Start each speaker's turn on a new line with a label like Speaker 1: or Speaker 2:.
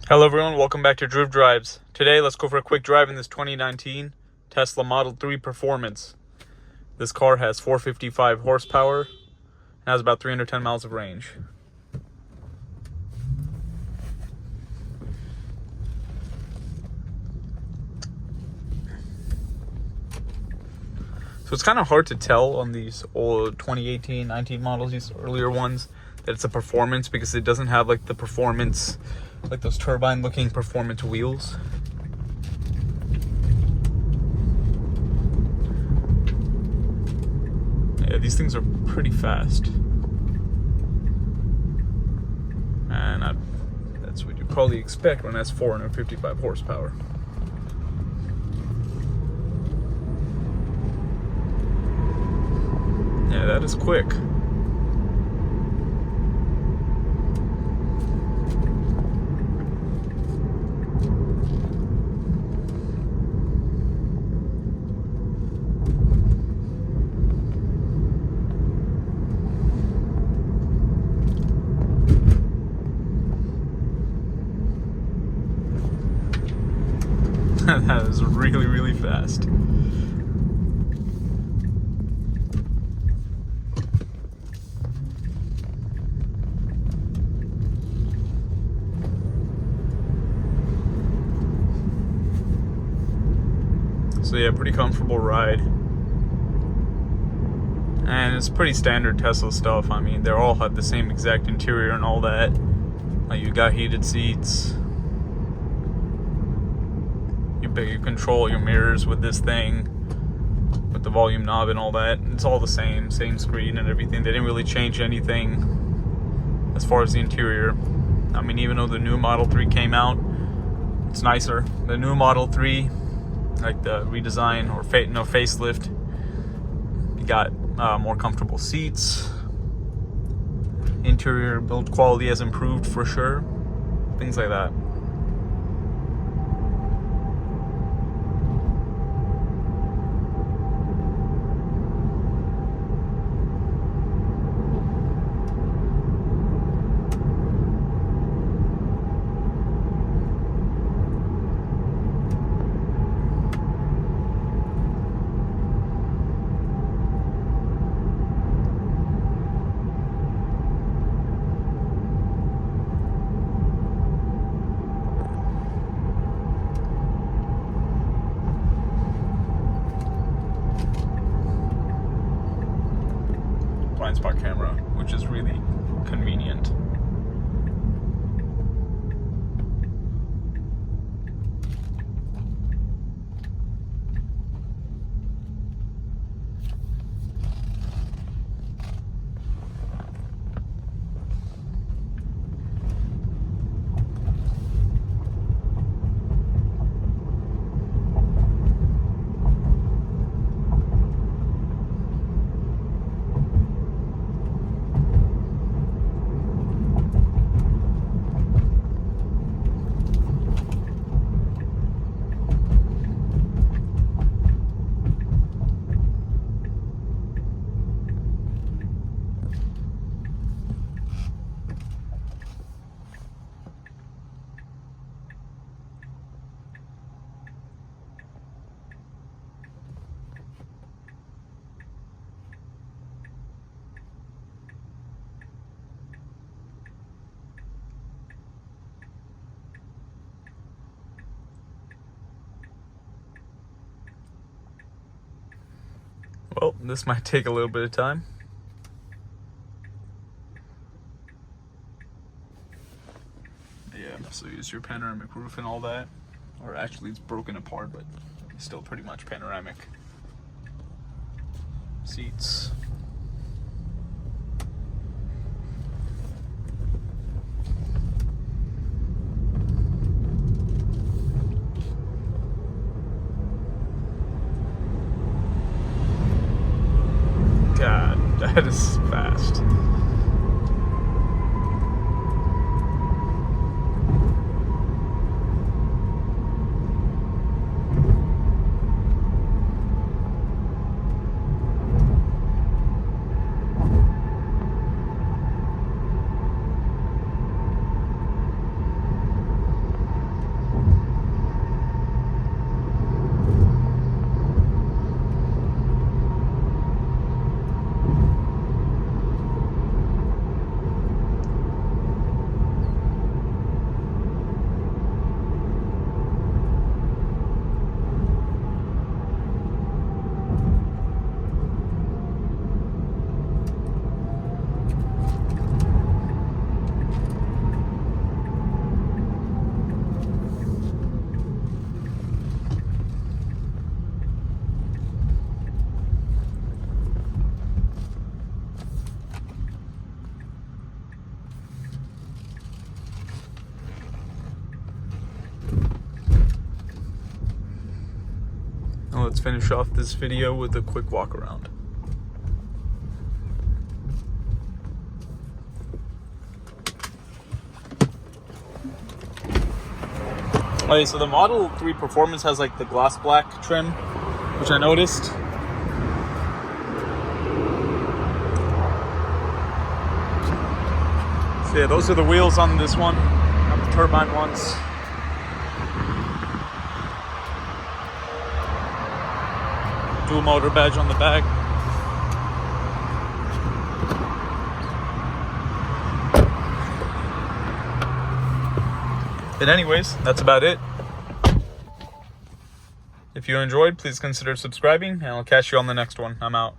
Speaker 1: Hello everyone, welcome back to Driv Drives. Today let's go for a quick drive in this 2019 Tesla Model 3 Performance. This car has 455 horsepower and has about 310 miles of range. So it's kind of hard to tell on these old 2018, 19 models, these earlier ones, that it's a performance because it doesn't have like the performance, like those turbine looking performance wheels. Yeah, these things are pretty fast. And that's what you probably expect when it has 455 horsepower. Yeah, that is quick. That is really, really fast. So yeah, pretty comfortable ride. And it's pretty standard Tesla stuff. I mean, they all have the same exact interior and all that. Like, you got heated seats. You control your mirrors with this thing, with the volume knob and all that. It's all the same screen and everything. They didn't really change anything as far as the interior. I mean, even though the new Model 3 came out, it's nicer. The new Model 3, like the redesign or facelift, you got more comfortable seats. Interior build quality has improved for sure. Things like that. Blind spot camera, which is really convenient. Well, this might take a little bit of time. Yeah, so use your panoramic roof and all that. Or actually, it's broken apart, but it's still pretty much panoramic. Seats. God, that is fast. let's finish off this video with a quick walk around. Okay, so the Model 3 Performance has like the gloss black trim, which I noticed. So yeah, those are the wheels on this one, not the turbine ones. Dual motor badge on the back. But anyways, that's about it. If you enjoyed, please consider subscribing, and I'll catch you on the next one. I'm out.